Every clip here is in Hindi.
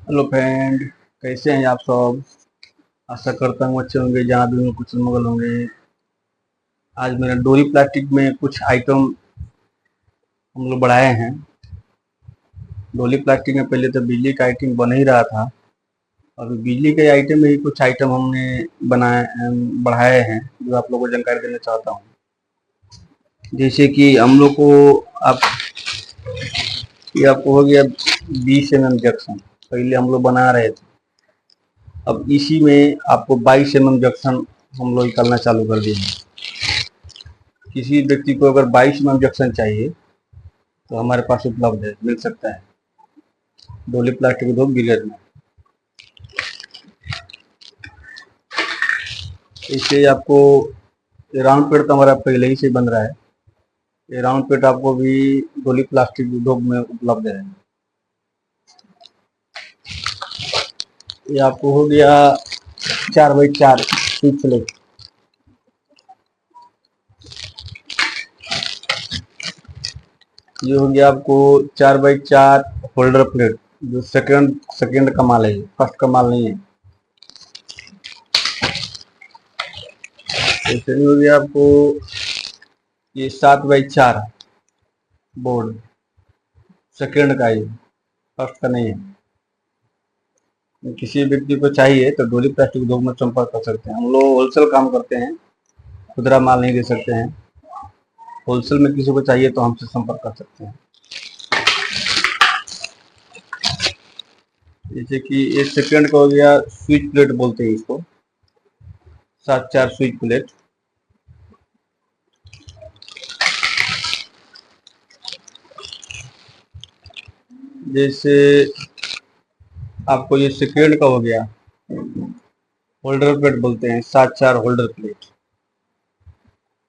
हेलो फ्रेंड, कैसे हैं आप सब। आशा करता हूँ अच्छे होंगे, जहाँ भी होंगे कुशल मंगल होंगे। आज मैंने डोरी प्लास्टिक में कुछ आइटम हम लोग बढ़ाए हैं। डोली प्लास्टिक में पहले तो बिजली का आइटम बन ही रहा था, और बिजली के आइटम में ही कुछ आइटम हमने बनाए बढ़ाए हैं, जो आप लोगों को जानकारी देना चाहता हूँ। जैसे कि हम लोग को आप ये आपको हो गया 20 mm जंक्शन, पहले हम लोग बना रहे थे। अब इसी में आपको 22 mm जंक्शन हम लोग निकालना चालू कर दिए हैं। किसी व्यक्ति को अगर 22 mm जंक्शन चाहिए तो हमारे पास उपलब्ध है, मिल सकता है डोली प्लास्टिक उद्योग बिलर में। इससे आपको राउंड पेड़ तो हमारा पहले ही से बन रहा है। ये राउंड पेड़ आपको भी डोली प्लास्टिक उद्योग में उपलब्ध है। ये आपको हो गया 4x4 स्विच प्लेट। ये हो गया आपको 4x4 होल्डर प्लेट, जो सेकंड का माल है, फर्स्ट का माल नहीं है। ऐसे ही हो गया आपको ये 7x4 बोर्ड, सेकंड का ही, फर्स्ट का नहीं है। किसी व्यक्ति को चाहिए तो डोली प्लास्टिक उद्योग में संपर्क कर सकते हैं। हम लोग होलसेल काम करते हैं, खुदरा माल नहीं दे सकते हैं। होलसेल में किसी को चाहिए तो हमसे संपर्क कर सकते हैं। जैसे कि एक सेकंड का हो गया स्विच प्लेट बोलते हैं इसको, 7x4 स्विच प्लेट। जैसे आपको ये सेकंड का हो गया होल्डर प्लेट बोलते हैं, 7x4 होल्डर प्लेट।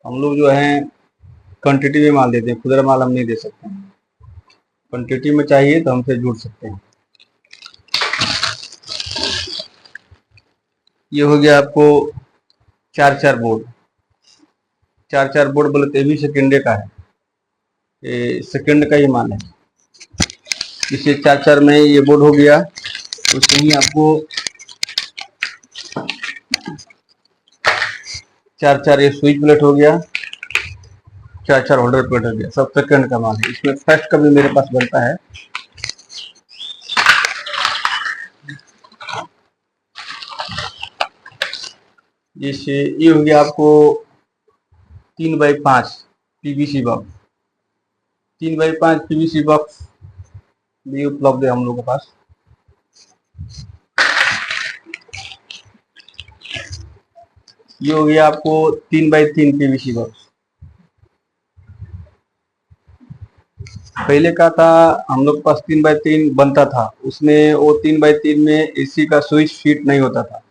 हम लोग जो है क्वांटिटी में माल देते हैं, खुदरा माल हम नहीं दे सकते हैं। क्वांटिटी में चाहिए तो हमसे जुड़ सकते हैं। ये हो गया आपको 4x4 बोर्ड। 4x4 बोर्ड बोले तो भी सेकंडे का है, ये सेकंड का ही माल है। इसे 4x4 में ये बोर्ड हो गया। उसमें ही आपको 4x4 ये स्विच प्लेट हो गया, 4x4 होल्डर प्लेट हो गया, सब सेकंड का माल है। इसमें फर्स्ट का भी मेरे पास बनता है। जैसे ये हो गया आपको 3x5 PVC box. 3x5 PVC box भी उपलब्ध है हम लोग के पास। ये हो गया आपको 3x3 पीवीसी बॉक्स। पहले का था हम लोग के पास 3x3 बनता था, उसमें वो 3x3 में एसी का स्विच फिट नहीं होता था।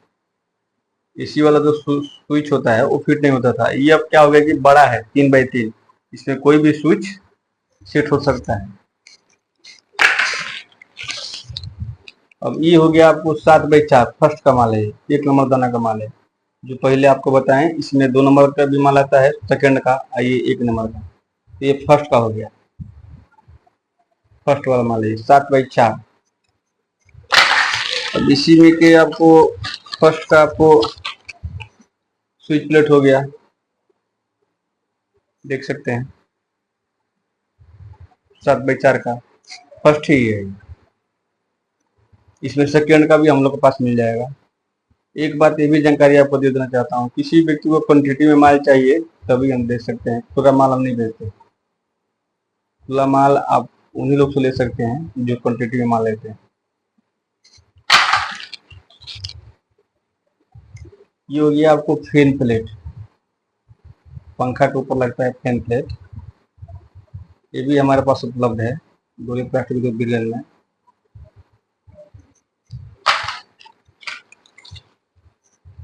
एसी वाला जो स्विच होता है वो फिट नहीं होता था। ये अब क्या हो गया कि बड़ा है 3x3, इसमें कोई भी स्विच सेट हो सकता है। अब ये हो गया आपको 7x4 फर्स्ट का माल है, 1 नंबर दाना का माल है। जो पहले आपको बताएं, इसमें 2 नंबर का भी माल आता है, सेकंड का, ये 1 नंबर का। तो ये फर्स्ट का हो गया, फर्स्ट वाला माल है 7x4। अब इसी में के आपको फर्स्ट का आपको स्विच प्लेट हो गया, देख सकते हैं 7x4 का फर्स्ट ही है। इसमें सेकंड का भी हम लोग के पास मिल जाएगा। एक बात ये भी जानकारी आपको दे देना चाहता हूँ, किसी व्यक्ति को क्वांटिटी में माल चाहिए तभी हम दे सकते हैं, पूरा माल हम नहीं बेचते। खुला माल आप उन्हीं लोग से ले सकते हैं जो क्वांटिटी में माल लेते हैं। ये हो गया आपको फैन प्लेट, पंखा के ऊपर लगता है फैन प्लेट। ये भी हमारे पास उपलब्ध है डोली प्लास्टिक के बिरल में।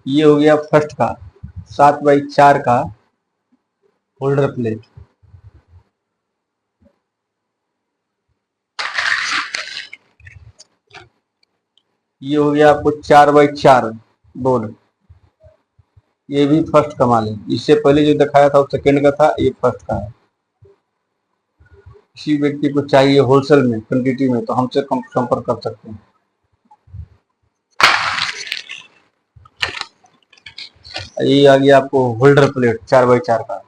ये हो गया फर्स्ट का 7x4 का होल्डर प्लेट। ये हो गया आपको 4x4 बोर्ड, ये भी फर्स्ट का माल है। इससे पहले जो दिखाया था वो सेकंड का था, ये फर्स्ट का है। किसी व्यक्ति को चाहिए होलसेल में क्वांटिटी में तो हमसे संपर्क कर सकते हैं। ये आ गया आपको होल्डर प्लेट 4x4 का,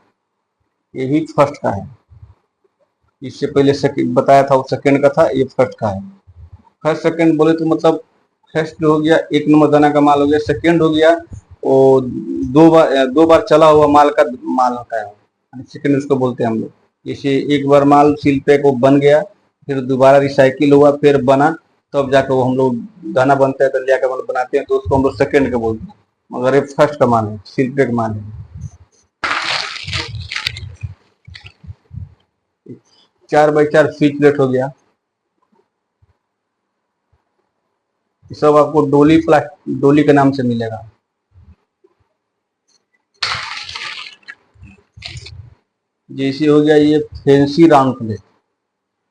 ये भी फर्स्ट का है। इससे पहले सेकंड बताया था, वो सेकंड का था, ये फर्स्ट का है। फर्स्ट सेकंड बोले तो मतलब फर्स्ट जो हो गया 1 नंबर दाना का माल हो गया, सेकंड हो गया वो 2 बार चला हुआ माल का माल होता है, सेकंड उसको बोलते हैं हम लोग। जैसे एक बार माल सील पैक वो बन गया, फिर दोबारा रिसाइकिल हुआ, फिर बना, तब जाकर वो हम लोग दाना बनता है, तब जाकर मतलब बनाते हैं, तो उसको हम लोग सेकंड का बोलते हैं। मगर ये फर्स्ट का माल है, सील पैक माल है। 4x4 स्विच प्लेट हो गया। ये सब आपको डोली के नाम से मिलेगा। जैसे हो गया ये फैंसी राउंड प्लेट,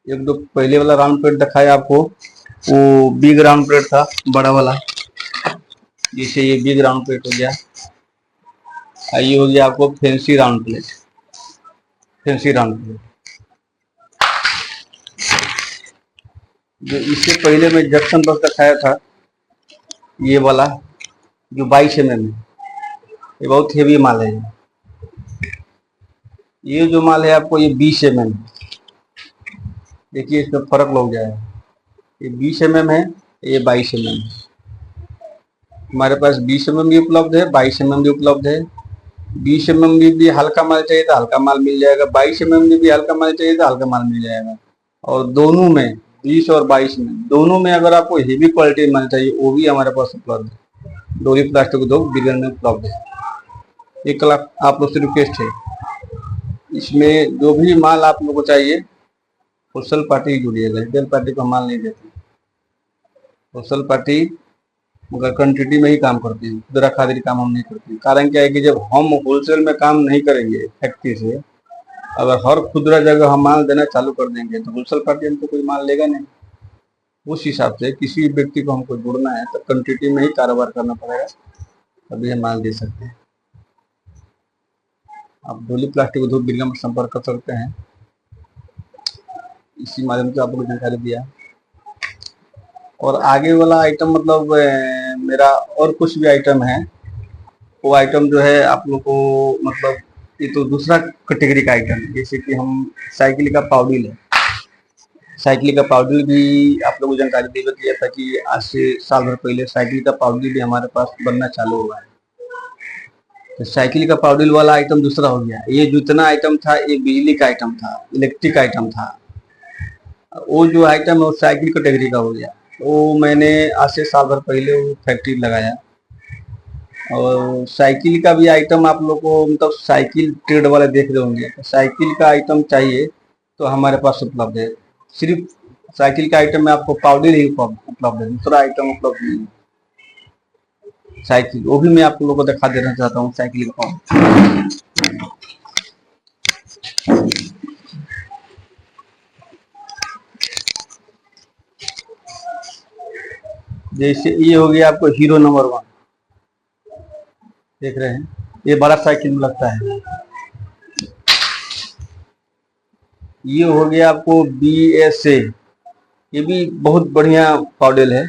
एक दो पहले वाला राउंड प्लेट दिखाया आपको, वो बिग राउंड प्लेट था, बड़ा वाला। जैसे ये बिग राउंड प्लेट हो गया, ये हो गया आपको fancy round plate. Fancy round plate जो इससे पहले मैं जक्सन बस दिखाया था, ये वाला जो 22 mm है, ये बहुत हेवी माल है। ये जो माल है आपको ये 20 mm, देखिए इसमें फर्क लग जाएगा। ये 20 mm है, ये 22 mm है। हमारे पास 20 mm भी उपलब्ध है, 22 mm भी उपलब्ध है। 20 mm भी हल्का माल चाहिए तो हल्का माल मिल जाएगा, 22 mm भी हल्का माल चाहिए तो हल्का माल मिल जाएगा। और दोनों में 20 और 22 में दोनों में अगर आपको हेवी क्वालिटी माल चाहिए वो भी हमारे पास उपलब्ध है। डोरी प्लास्टिक उद्योग बिगन में उपलब्ध है। एक लाख आप लोग से रिक्वेस्ट है, इसमें जो भी माल आप लोग को चाहिए होलसेल पार्टी जुड़िएगा, रिटेल पार्टी को माल नहीं देते। होलसेल पार्टी मगर क्वान्टिटी में ही काम करती है, खुदरा खादरी काम हम नहीं करते। कारण क्या है कि जब हम होलसेल में काम नहीं करेंगे फैक्ट्री से, अगर हर खुदरा जगह हम माल देना चालू कर देंगे तो होलसेल पार्टी हमको कोई माल लेगा नहीं। उस हिसाब से किसी व्यक्ति को हमको जुड़ना है तो क्वान्टिटी में ही कारोबार करना पड़ेगा, तभी हम माल दे सकते हैं। आप डोली प्लास्टिक उद्योग बिरगम में संपर्क कर सकते हैं। इसी माध्यम से आपको जानकारी दिया। और आगे वाला आइटम मतलब मेरा और कुछ भी आइटम है, वो आइटम जो है आप लोग को मतलब ये तो दूसरा कैटेगरी का आइटम है। जैसे कि हम साइकिल का पाउडर है, साइकिल का पाउडर भी आप लोगों को जानकारी दे दिया था कि आज से साल भर पहले साइकिल का पाउडर भी हमारे पास बनना चालू हुआ है। तो साइकिल का पाउडर वाला आइटम दूसरा हो गया। ये जितना आइटम था ये बिजली का आइटम था, इलेक्ट्रिक आइटम था। वो जो आइटम है वो साइकिल कैटेगरी का हो गया। तो मैंने आज से साल भर पहले वो फैक्ट्री लगाया। और साइकिल का भी आइटम आप लोग को मतलब साइकिल ट्रेड वाले देख रहे होंगे, तो साइकिल का आइटम चाहिए तो हमारे पास उपलब्ध है। सिर्फ साइकिल का आइटम में आपको पाउडर ही उपलब्ध है, दूसरा आइटम उपलब्ध नहीं है। साइकिल वो भी मैं आप लोगों को दिखा देना चाहता हूँ, साइकिल का पाउडर। जैसे ये हो गया आपको हीरो नंबर 1, देख रहे हैं, ये बड़ा साइकिल में लगता है। ये हो गया आपको BSA, ये भी बहुत बढ़िया पाउडर है,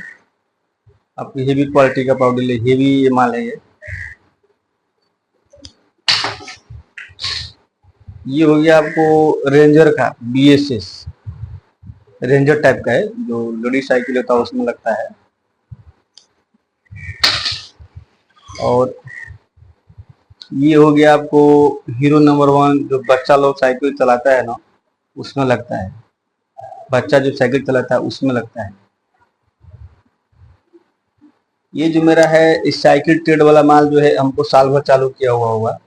आपकी हेवी क्वालिटी का पाउडर है, हेवी ये माल है। ये हो गया आपको रेंजर का BSS, रेंजर टाइप का है, जो लड़ी साइकिल होता है उसमें लगता है। और ये हो गया आपको हीरो नंबर 1, जो बच्चा लोग साइकिल चलाता है ना उसमें लगता है, बच्चा जो साइकिल चलाता है उसमें लगता है। ये जो मेरा है इस साइकिल ट्रेड वाला माल जो है हमको साल भर चालू किया हुआ होगा।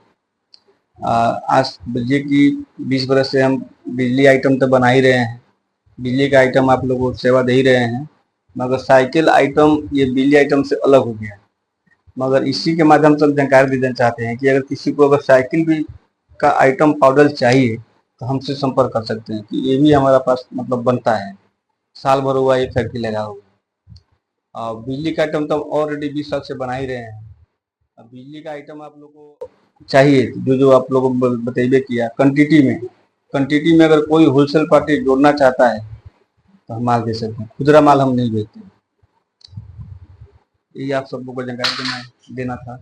आज बिजली की 20 बरस से हम बिजली आइटम तो बना ही रहे हैं, बिजली का आइटम आप लोगों को सेवा दे ही रहे हैं, मगर साइकिल आइटम ये बिजली आइटम से अलग हो गया। मगर इसी के माध्यम से हम जानकारी देना चाहते हैं कि अगर किसी को अगर साइकिल भी का आइटम पाउडर चाहिए तो हमसे संपर्क कर सकते हैं, कि ये भी हमारा पास मतलब बनता है, साल भर हुआ ये फैक्ट्री लगा हुआ। और बिजली का आइटम तो ऑलरेडी 20 साल से बना ही रहे हैं। अब बिजली का आइटम आप लोग को चाहिए, जो जो आप लोगों को बतेबे किया क्वान्टिटी में अगर कोई होलसेल पार्टी जोड़ना चाहता है तो हम माल दे सकते हैं, खुदरा माल हम नहीं बेचते। यही आप सब लोगों को जानकारी देना था।